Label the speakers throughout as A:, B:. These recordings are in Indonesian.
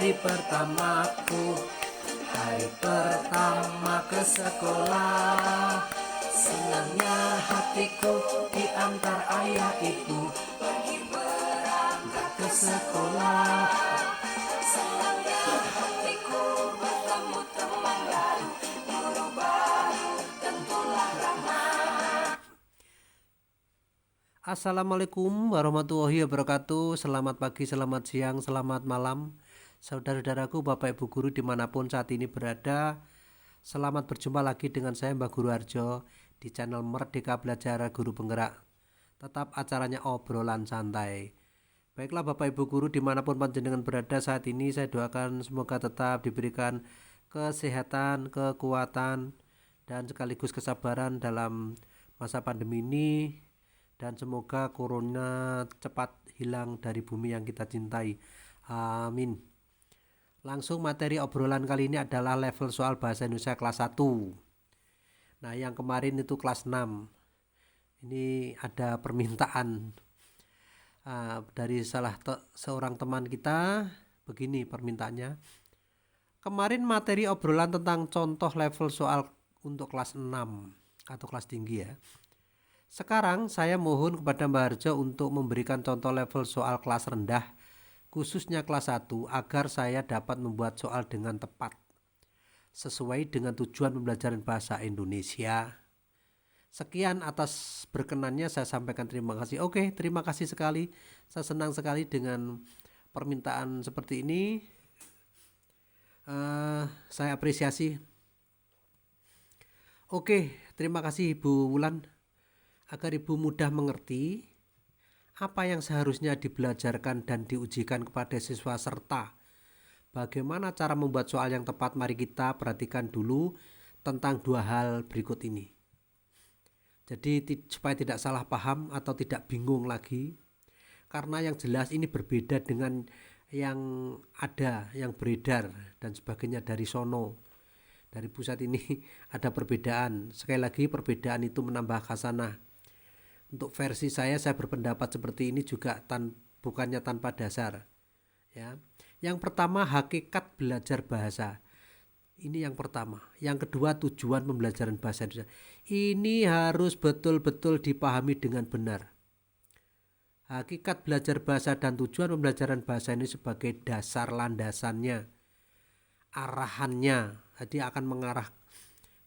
A: hari pertamaku, hari pertama ke sekolah. Senangnya hatiku diantar ayah ibu pergi berangkat ke sekolah. Senangnya hatiku bertemu teman baru, guru baru tentulah rahmat. Assalamualaikum warahmatullahi wabarakatuh. Selamat pagi, selamat siang, selamat malam, saudara-saudaraku, bapak ibu guru dimanapun saat ini berada. Selamat berjumpa lagi dengan saya Mbak Guru Harjo di channel Merdeka Belajar Guru Penggerak. Tetap acaranya obrolan santai. Baiklah bapak ibu guru dimanapun panjenengan berada saat ini, saya doakan semoga tetap diberikan kesehatan, kekuatan, dan sekaligus kesabaran dalam masa pandemi ini. Dan semoga corona cepat hilang dari bumi yang kita cintai. Amin. Langsung materi obrolan kali ini adalah level soal bahasa Indonesia kelas 1. Nah, yang kemarin itu kelas 6. Ini ada permintaan dari seorang teman kita. Begini permintaannya. Kemarin materi obrolan tentang contoh level soal untuk kelas 6 atau kelas tinggi ya. Sekarang saya mohon kepada Mbak Harjo untuk memberikan contoh level soal kelas rendah, khususnya kelas 1, agar saya dapat membuat soal dengan tepat sesuai dengan tujuan pembelajaran bahasa Indonesia. Sekian atas berkenannya, saya sampaikan terima kasih. Oke, terima kasih sekali. Saya senang sekali dengan permintaan seperti ini. Saya apresiasi. Oke, terima kasih Ibu Wulan. Agar Ibu mudah mengerti apa yang seharusnya dibelajarkan dan diujikan kepada siswa serta bagaimana cara membuat soal yang tepat, mari kita perhatikan dulu tentang dua hal berikut ini. Jadi supaya tidak salah paham atau tidak bingung lagi, karena yang jelas ini berbeda dengan yang ada, yang beredar dan sebagainya dari sono. Dari pusat ini ada perbedaan. Sekali lagi perbedaan itu menambah khasanah. Untuk versi saya berpendapat seperti ini juga bukannya tanpa dasar. Ya. Yang pertama, hakikat belajar bahasa. Ini yang pertama. Yang kedua, tujuan pembelajaran bahasa Indonesia. Ini harus betul-betul dipahami dengan benar. Hakikat belajar bahasa dan tujuan pembelajaran bahasa ini sebagai dasar landasannya, arahannya. Jadi akan mengarah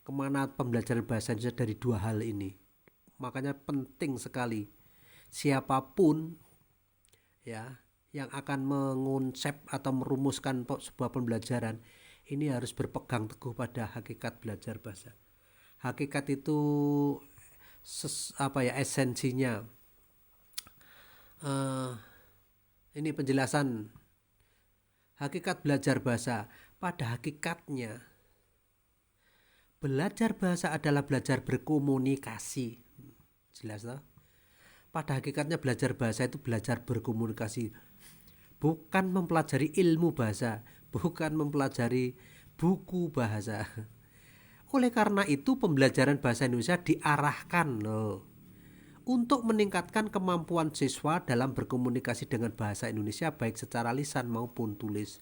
A: kemana pembelajaran bahasa Indonesia dari dua hal ini. Makanya penting sekali siapapun ya yang akan mengonsep atau merumuskan sebuah pembelajaran ini harus berpegang teguh pada hakikat belajar bahasa. Hakikat itu esensinya. Ini penjelasan hakikat belajar bahasa. Pada hakikatnya belajar bahasa adalah belajar berkomunikasi. Jelas toh? Pada hakikatnya belajar bahasa itu belajar berkomunikasi, bukan mempelajari ilmu bahasa, bukan mempelajari buku bahasa. Oleh karena itu pembelajaran bahasa Indonesia diarahkan untuk meningkatkan kemampuan siswa dalam berkomunikasi dengan bahasa Indonesia baik secara lisan maupun tulis.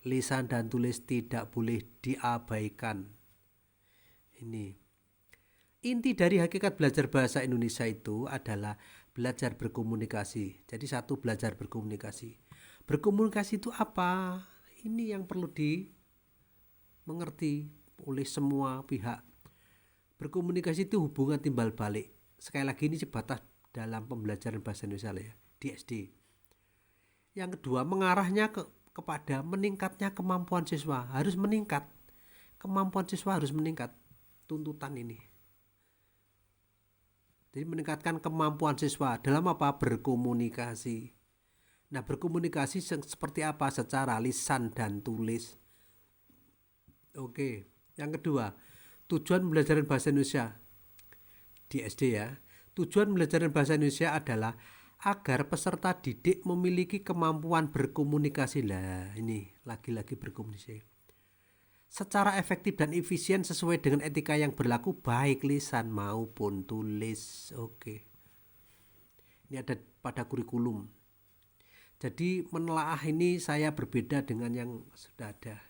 A: Lisan dan tulis tidak boleh diabaikan. Ini inti dari hakikat belajar bahasa Indonesia itu adalah belajar berkomunikasi. Jadi satu, belajar berkomunikasi. Berkomunikasi itu apa? Ini yang perlu dimengerti oleh semua pihak. Berkomunikasi itu hubungan timbal balik. Sekali lagi ini sebatas dalam pembelajaran bahasa Indonesia ya, di SD. Yang kedua, mengarahnya kepada meningkatnya kemampuan siswa. Harus meningkat. Kemampuan siswa harus meningkat. Tuntutan ini. Jadi meningkatkan kemampuan siswa dalam apa? Berkomunikasi. Nah, berkomunikasi seperti apa? Secara lisan dan tulis. Oke. Yang kedua, tujuan pembelajaran bahasa Indonesia di SD ya. Tujuan pembelajaran bahasa Indonesia adalah agar peserta didik memiliki kemampuan berkomunikasi. Lah, ini lagi-lagi berkomunikasi secara efektif dan efisien sesuai dengan etika yang berlaku baik lisan maupun tulis. Oke. Ini ada pada kurikulum. Jadi menelaah ini saya berbeda dengan yang sudah ada.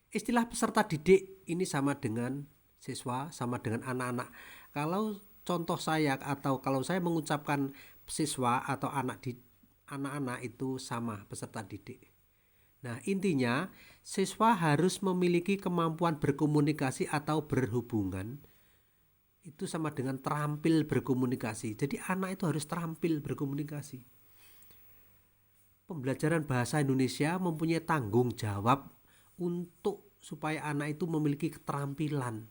A: Istilah peserta didik ini sama dengan siswa, sama dengan anak-anak. Kalau contoh saya atau kalau saya mengucapkan siswa atau anak-anak itu sama peserta didik. Nah, intinya siswa harus memiliki kemampuan berkomunikasi atau berhubungan. Itu sama dengan terampil berkomunikasi. Jadi anak itu harus terampil berkomunikasi. Pembelajaran bahasa Indonesia mempunyai tanggung jawab untuk supaya anak itu memiliki keterampilan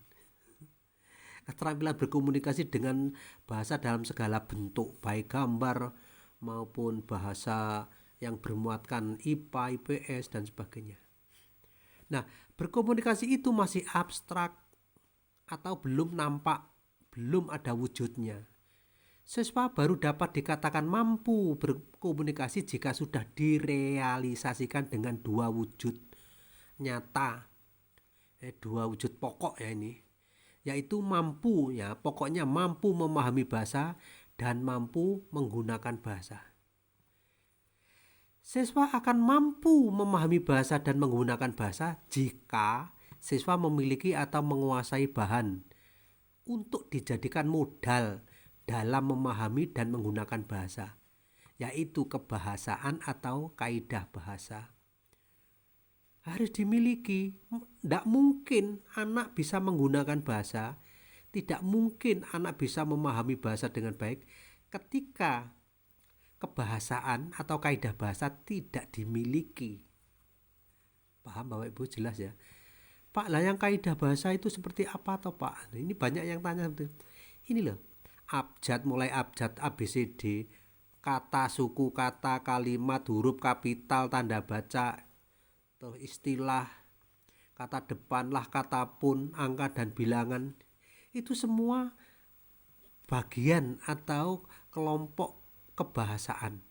A: berkomunikasi dengan bahasa dalam segala bentuk, baik gambar maupun bahasa yang bermuatkan IPA, IPS dan sebagainya. Nah, berkomunikasi itu masih abstrak atau belum nampak, belum ada wujudnya. Siswa baru dapat dikatakan mampu berkomunikasi jika sudah direalisasikan dengan dua wujud nyata, dua wujud pokok ya ini, yaitu mampu ya, pokoknya mampu memahami bahasa dan mampu menggunakan bahasa. Siswa akan mampu memahami bahasa dan menggunakan bahasa jika siswa memiliki atau menguasai bahan untuk dijadikan modal dalam memahami dan menggunakan bahasa, yaitu kebahasaan atau kaidah bahasa. Harus dimiliki. Tidak mungkin anak bisa menggunakan bahasa, tidak mungkin anak bisa memahami bahasa dengan baik ketika kebahasaan atau kaidah bahasa tidak dimiliki. Paham Bapak Ibu, jelas ya? Pak, lah yang kaidah bahasa itu seperti apa toh Pak? Ini banyak yang tanya. Ini loh, abjad, mulai abjad ABCD, kata, suku kata, kalimat, huruf kapital, tanda baca, istilah, kata depan lah, kata pun, angka dan bilangan, itu semua bagian atau kelompok kebahasaan.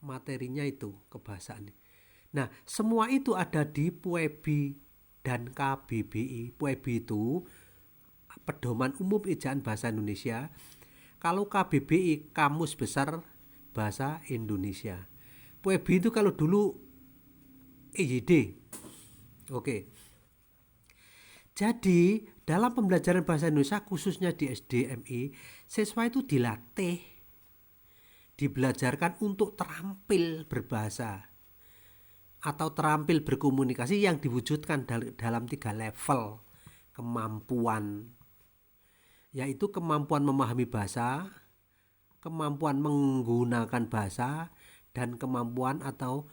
A: Materinya itu kebahasaan. Nah, semua itu ada di PUEBI dan KBBI. PUEBI itu Pedoman Umum Ejaan Bahasa Indonesia. Kalau KBBI Kamus Besar Bahasa Indonesia. PUEBI itu kalau dulu EYD. Oke. Jadi dalam pembelajaran bahasa Indonesia khususnya di SDMI, siswa itu dilatih, dibelajarkan untuk terampil berbahasa atau terampil berkomunikasi yang diwujudkan dalam 3 level kemampuan, yaitu kemampuan memahami bahasa, kemampuan menggunakan bahasa, dan kemampuan atau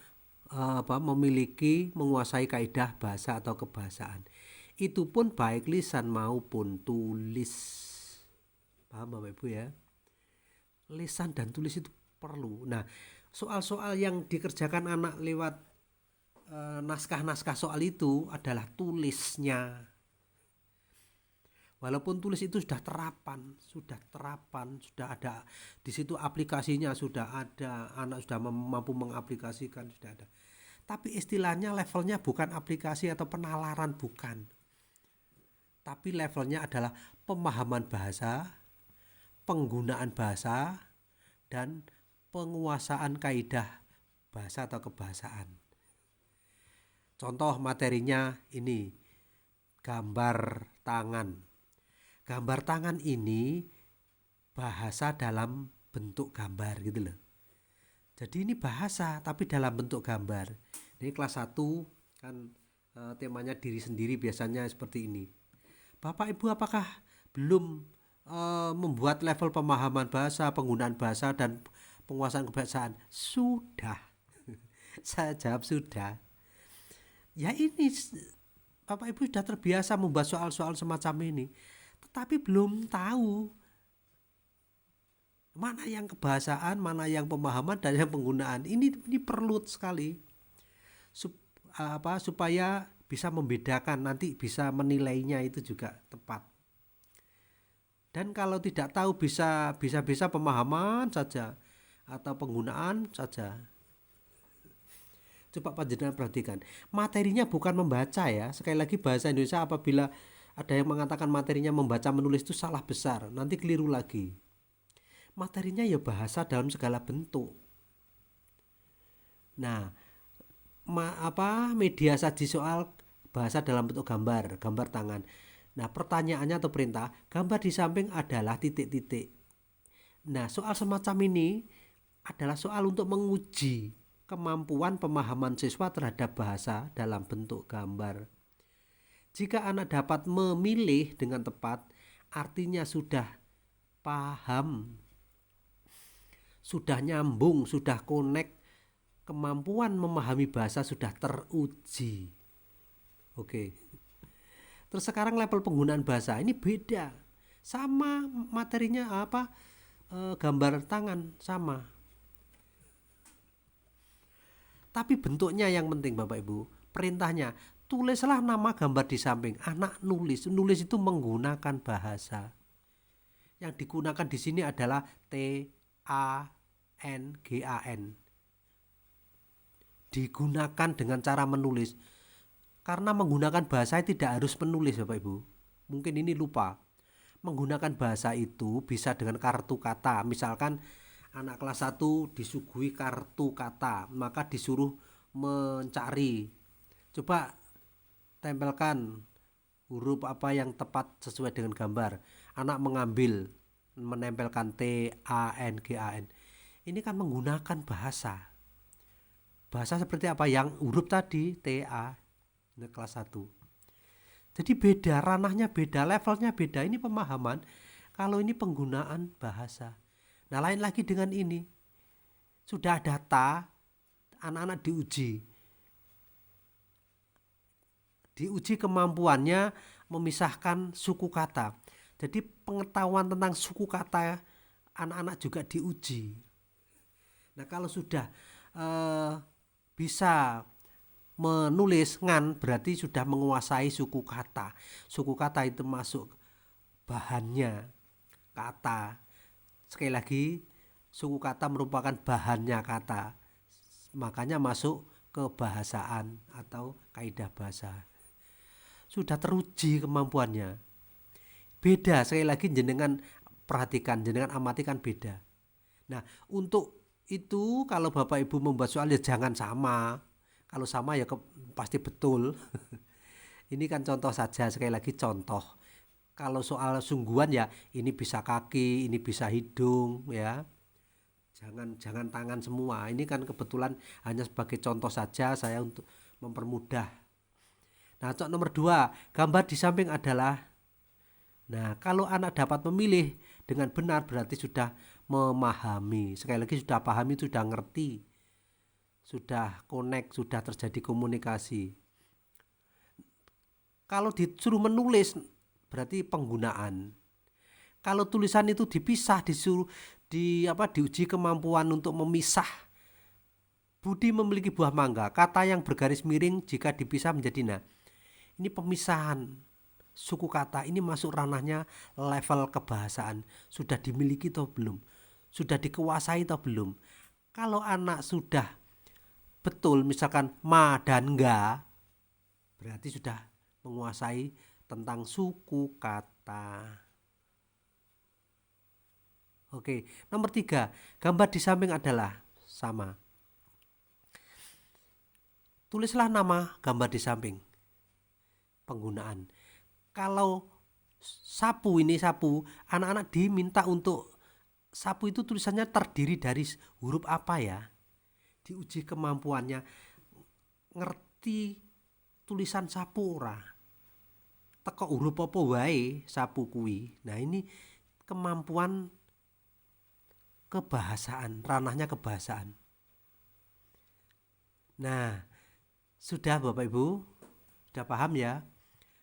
A: memiliki, menguasai kaidah bahasa atau kebahasaan. Itu pun baik lisan maupun tulis. Paham Bapak Ibu ya? Lisan dan tulis itu perlu. Nah, soal-soal yang dikerjakan anak lewat naskah-naskah soal itu adalah tulisnya. Walaupun tulis itu sudah terapan, sudah ada di situ aplikasinya, sudah ada, anak sudah mampu mengaplikasikan, sudah ada. Tapi istilahnya levelnya bukan aplikasi atau penalaran, bukan. Tapi levelnya adalah pemahaman bahasa, penggunaan bahasa, dan penguasaan kaidah bahasa atau kebahasaan. Contoh materinya ini, gambar tangan. Gambar tangan ini bahasa dalam bentuk gambar gitu loh. Jadi ini bahasa tapi dalam bentuk gambar. Ini kelas 1 kan temanya diri sendiri biasanya seperti ini. Bapak Ibu apakah belum membuat level pemahaman bahasa, penggunaan bahasa dan penguasaan kebahasaan? Sudah. Saya jawab sudah. Ya ini Bapak Ibu sudah terbiasa membahas soal-soal semacam ini, tetapi belum tahu mana yang kebahasaan, mana yang pemahaman dan yang penggunaan. Ini perlu sekali supaya bisa membedakan, nanti bisa menilainya itu juga tepat. Dan kalau tidak tahu bisa pemahaman saja atau penggunaan saja. Coba panjenengan perhatikan, materinya bukan membaca ya. Sekali lagi bahasa Indonesia apabila ada yang mengatakan materinya membaca menulis itu salah besar, nanti keliru lagi. materinya ya bahasa dalam segala bentuk. Nah, media saji soal bahasa dalam bentuk gambar, gambar tangan. Nah, pertanyaannya atau perintah, gambar di samping adalah titik-titik. Nah, soal semacam ini adalah soal untuk menguji kemampuan pemahaman siswa terhadap bahasa dalam bentuk gambar. Jika anak dapat memilih dengan tepat, artinya sudah paham, sudah nyambung, sudah connect, kemampuan memahami bahasa sudah teruji. Oke. Terus sekarang level penggunaan bahasa ini beda. Sama materinya gambar tangan sama. Tapi bentuknya yang penting Bapak Ibu. Perintahnya, tulislah nama gambar di samping. Anak nulis itu menggunakan bahasa. Yang digunakan di sini adalah TANGAN. Digunakan dengan cara menulis. Karena menggunakan bahasa tidak harus menulis Bapak Ibu. Mungkin ini lupa. Menggunakan bahasa itu bisa dengan kartu kata. Misalkan anak kelas 1 disuguhi kartu kata, maka disuruh mencari. Coba tempelkan huruf apa yang tepat sesuai dengan gambar. Anak menempelkan TANGAN. Ini kan menggunakan bahasa. Bahasa seperti apa? Yang huruf tadi TA kelas 1. Jadi beda, ranahnya beda, levelnya beda. Ini pemahaman, kalau ini penggunaan bahasa. Nah, lain lagi dengan ini. Sudah data, anak-anak diuji. Diuji kemampuannya memisahkan suku kata. Jadi pengetahuan tentang suku kata anak-anak juga diuji. Nah, kalau sudah bisa menulis ngan, berarti sudah menguasai suku kata. Suku kata itu masuk bahannya kata. Sekali lagi, suku kata merupakan bahannya kata. Makanya masuk kebahasaan atau kaidah bahasa. Sudah teruji kemampuannya. Beda, sekali lagi jenengan perhatikan, jenengan amati kan beda. Nah, untuk itu kalau Bapak Ibu membuat soal ya jangan sama. Kalau sama ya pasti betul. Ini kan contoh saja, sekali lagi contoh. Kalau soal sungguhan ya ini bisa kaki, ini bisa hidung ya. Jangan tangan semua. Ini kan kebetulan hanya sebagai contoh saja saya untuk mempermudah. Nah, contoh nomor 2, gambar di samping adalah. Nah, kalau anak dapat memilih dengan benar berarti sudah memahami. Sekali lagi sudah pahami, sudah ngerti. Sudah connect, sudah terjadi komunikasi. Kalau disuruh menulis berarti penggunaan. Kalau tulisan itu dipisah, disuruh diuji kemampuan untuk memisah. Budi memiliki buah mangga, kata yang bergaris miring jika dipisah menjadi nah. Ini pemisahan suku kata, ini masuk ranahnya level kebahasaan. Sudah dimiliki atau belum? Sudah dikuasai atau belum? Kalau anak sudah betul misalkan ma dan ga, berarti sudah menguasai tentang suku kata. Oke, nomor 3, gambar di samping adalah sama. Tulislah nama gambar di samping. Penggunaan. Kalau sapu, anak-anak diminta untuk sapu itu tulisannya terdiri dari huruf apa ya? Diuji kemampuannya, ngerti tulisan sapu ora, teko huruf apa wae sapu kuwi. Nah, ini kemampuan kebahasaan, ranahnya kebahasaan. Nah, sudah Bapak Ibu, sudah paham ya?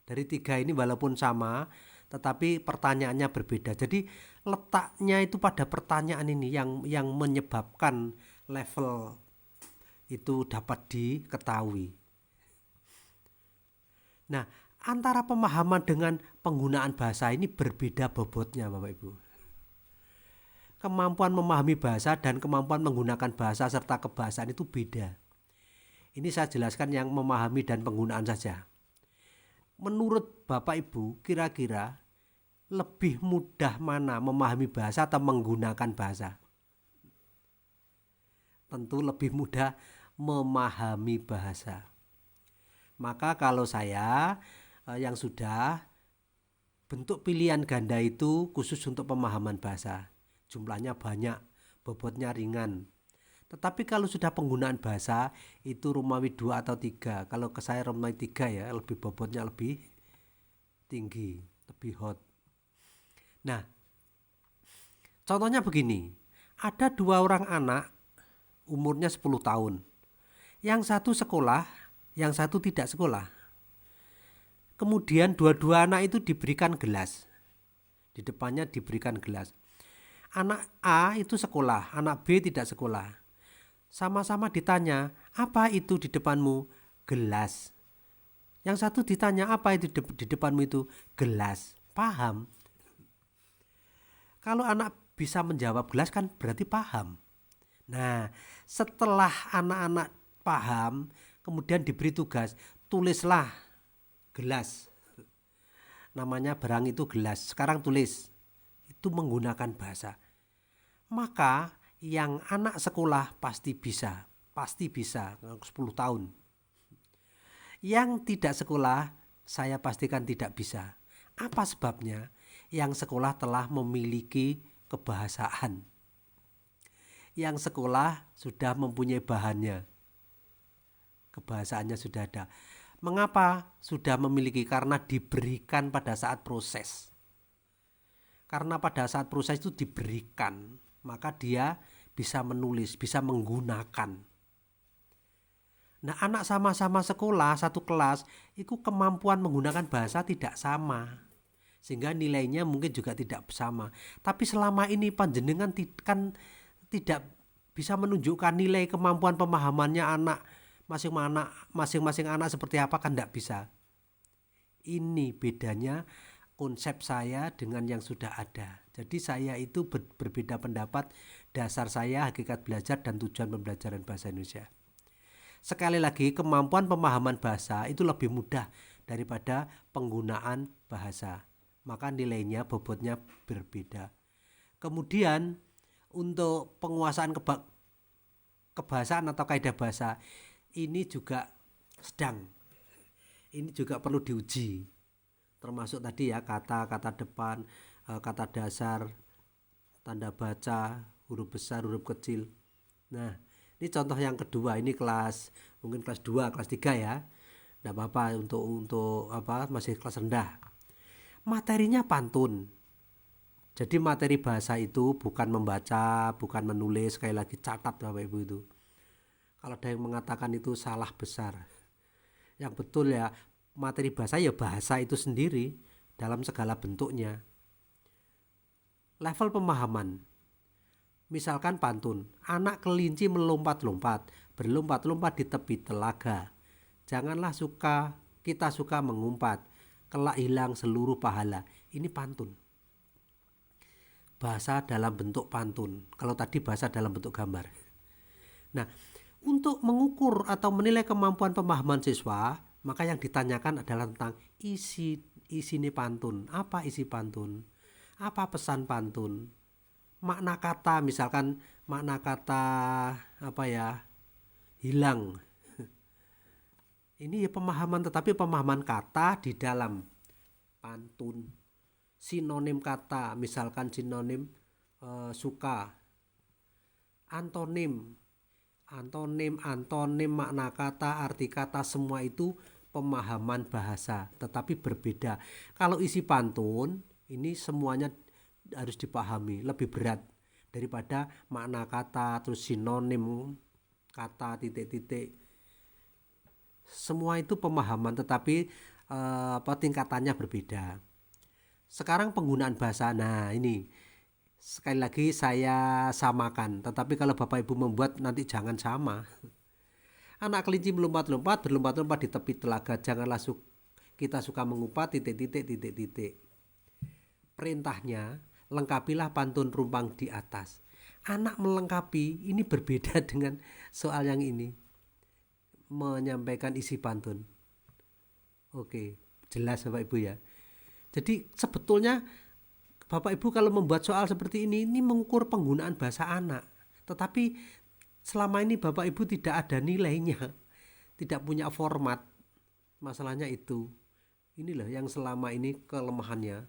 A: Dari 3 ini walaupun sama, tetapi pertanyaannya berbeda. Jadi letaknya itu pada pertanyaan ini yang menyebabkan level itu dapat diketahui. Nah, antara pemahaman dengan penggunaan bahasa ini berbeda bobotnya Bapak Ibu. Kemampuan memahami bahasa dan kemampuan menggunakan bahasa serta kebahasaan itu beda. Ini saya jelaskan yang memahami dan penggunaan saja. Menurut Bapak Ibu, kira-kira lebih mudah mana memahami bahasa atau menggunakan bahasa? Tentu lebih mudah memahami bahasa. Maka kalau saya yang sudah, bentuk pilihan ganda itu khusus untuk pemahaman bahasa. Jumlahnya banyak, bobotnya ringan. Tetapi kalau sudah penggunaan bahasa itu Romawi 2 atau 3. Kalau ke saya Romawi 3 ya, lebih bobotnya lebih tinggi, lebih hot. Nah, contohnya begini. Ada 2 orang anak umurnya 10 tahun. Yang satu sekolah, yang satu tidak sekolah. Kemudian dua-dua anak itu diberikan gelas. Di depannya diberikan gelas. Anak A itu sekolah, anak B tidak sekolah. Sama-sama ditanya, apa itu di depanmu? Gelas. Yang satu ditanya, apa itu di depanmu itu? Gelas. Paham? Kalau anak bisa menjawab gelas kan berarti paham. Nah, setelah anak-anak paham, kemudian diberi tugas, tulislah gelas. Namanya barang itu gelas. Sekarang tulis. Itu menggunakan bahasa. Maka yang anak sekolah pasti bisa 10 tahun. Yang tidak sekolah saya pastikan tidak bisa. Apa sebabnya? Yang sekolah telah memiliki kebahasaan. Yang sekolah sudah mempunyai bahannya. Kebahasaannya sudah ada. Mengapa sudah memiliki? Karena diberikan pada saat proses. Karena pada saat proses itu diberikan, maka dia bisa menulis, bisa menggunakan. Nah, anak sama-sama sekolah, satu kelas, itu kemampuan menggunakan bahasa tidak sama. Sehingga nilainya mungkin juga tidak sama. Tapi selama ini panjenengan kan tidak bisa menunjukkan nilai kemampuan pemahamannya anak masing-masing anak seperti apa, kan tidak bisa. Ini bedanya konsep saya dengan yang sudah ada. Jadi saya itu berbeda pendapat. Dasar saya hakikat belajar dan tujuan pembelajaran bahasa Indonesia. Sekali lagi, kemampuan pemahaman bahasa itu lebih mudah daripada penggunaan bahasa. Maka nilainya, bobotnya berbeda. Kemudian untuk penguasaan kebahasaan atau kaidah bahasa ini juga ini juga perlu diuji, termasuk tadi ya kata depan, kata dasar, tanda baca, huruf besar, huruf kecil. Nah, ini contoh yang kedua, ini mungkin kelas 2, kelas 3 ya. Enggak apa-apa untuk masih kelas rendah. Materinya pantun. Jadi materi bahasa itu bukan membaca, bukan menulis, sekali lagi catat Bapak Ibu itu. Kalau ada yang mengatakan itu salah besar. Yang betul ya, materi bahasa ya bahasa itu sendiri dalam segala bentuknya. Level pemahaman. Misalkan pantun, anak kelinci melompat-lompat, berlompat-lompat di tepi telaga. Janganlah kita suka mengumpat, kelak hilang seluruh pahala. Ini pantun. Bahasa dalam bentuk pantun. Kalau tadi bahasa dalam bentuk gambar. Nah, untuk mengukur atau menilai kemampuan pemahaman siswa, maka yang ditanyakan adalah tentang isi pantun. Apa isi pantun? Apa pesan pantun? Makna kata, misalkan makna kata hilang. Ini ya pemahaman, tetapi pemahaman kata di dalam pantun. Sinonim kata, misalkan sinonim suka. Antonim, makna kata, arti kata, semua itu pemahaman bahasa, tetapi berbeda. Kalau isi pantun, ini semuanya harus dipahami, lebih berat daripada makna kata, terus sinonim kata, titik-titik. Semua itu pemahaman, tetapi tingkatannya berbeda. Sekarang penggunaan bahasa, nah ini sekali lagi saya samakan, tetapi kalau Bapak Ibu membuat nanti jangan sama. Anak kelinci melompat-lompat, berlompat-lompat di tepi telaga, janganlah kita suka mengumpat, titik-titik. Perintahnya, lengkapilah pantun rumpang di atas. Anak melengkapi, ini berbeda dengan soal yang ini, menyampaikan isi pantun. Oke, jelas Bapak Ibu ya. Jadi sebetulnya Bapak Ibu kalau membuat soal seperti ini mengukur penggunaan bahasa anak. Tetapi selama ini Bapak Ibu tidak ada nilainya, tidak punya format. Masalahnya itu. Inilah yang selama ini kelemahannya.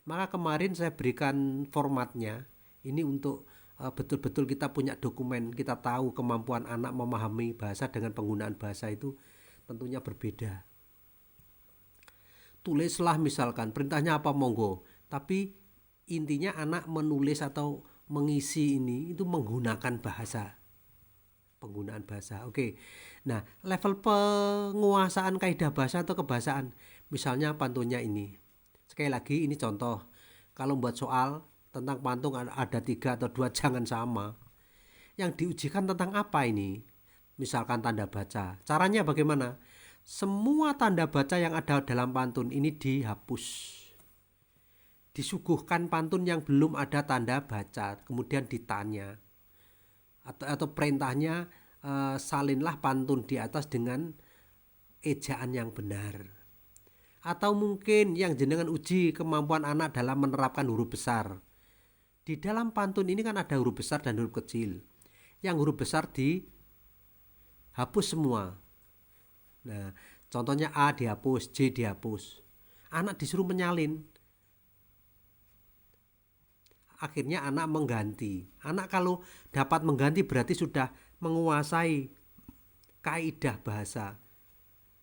A: Maka kemarin saya berikan formatnya. Ini untuk betul-betul kita punya dokumen, kita tahu kemampuan anak memahami bahasa dengan penggunaan bahasa itu tentunya berbeda. Tulislah misalkan, perintahnya apa monggo, tapi intinya anak menulis atau mengisi ini itu menggunakan bahasa. Penggunaan bahasa. Oke. Nah, level penguasaan kaidah bahasa atau kebahasaan. Misalnya pantunnya ini. Sekali lagi ini contoh. Kalau buat soal tentang pantun ada 3 atau 2 jangan sama. Yang diujikan tentang apa ini? Misalkan tanda baca. Caranya bagaimana? Semua tanda baca yang ada dalam pantun ini dihapus. Disuguhkan pantun yang belum ada tanda baca, kemudian ditanya. Atau perintahnya salinlah pantun di atas dengan ejaan yang benar. Atau mungkin yang jenengan uji kemampuan anak dalam menerapkan huruf besar. Di dalam pantun ini kan ada huruf besar dan huruf kecil. Yang huruf besar dihapus semua. Nah, contohnya A dihapus, J dihapus. Anak disuruh menyalin. Akhirnya anak mengganti. Anak kalau dapat mengganti berarti sudah menguasai kaidah bahasa,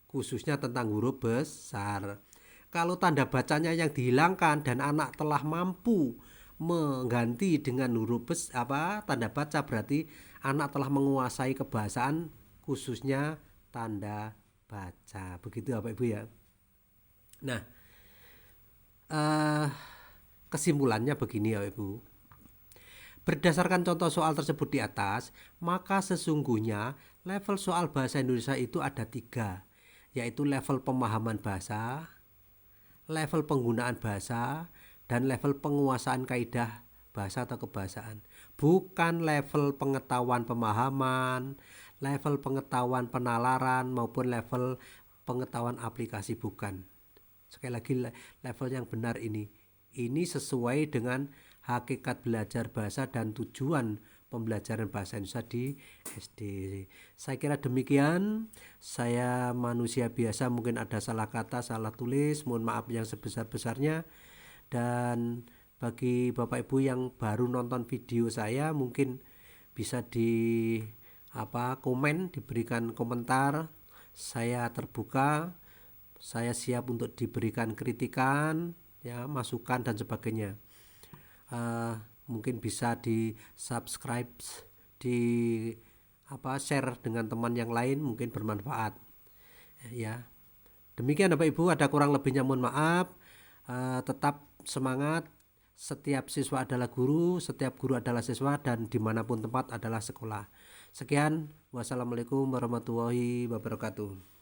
A: khususnya tentang huruf besar. Kalau tanda bacanya yang dihilangkan dan anak telah mampu mengganti dengan tanda baca, berarti anak telah menguasai kebahasaan khususnya tanda baca. Begitu Bapak Ibu ya. Nah, kesimpulannya begini ya Ibu. Berdasarkan contoh soal tersebut di atas, maka sesungguhnya level soal bahasa Indonesia itu ada 3, yaitu level pemahaman bahasa, level penggunaan bahasa, dan level penguasaan kaidah bahasa atau kebahasaan. Bukan level pengetahuan pemahaman, level pengetahuan penalaran, maupun level pengetahuan aplikasi, bukan. Sekali lagi, level yang benar ini sesuai dengan hakikat belajar bahasa dan tujuan pembelajaran bahasa Indonesia di SD. Saya kira demikian. Saya manusia biasa, mungkin ada salah kata, salah tulis, mohon maaf yang sebesar-besarnya. Dan bagi Bapak Ibu yang baru nonton video saya, mungkin bisa komen, diberikan komentar. Saya terbuka, saya siap untuk diberikan kritikan, ya, masukan dan sebagainya. Mungkin bisa di subscribe, di share dengan teman yang lain, mungkin bermanfaat, ya. Demikian Bapak Ibu, ada kurang lebihnya mohon maaf. Tetap semangat. Setiap siswa adalah guru, setiap guru adalah siswa, dan dimanapun tempat adalah sekolah. Sekian, wassalamualaikum warahmatullahi wabarakatuh.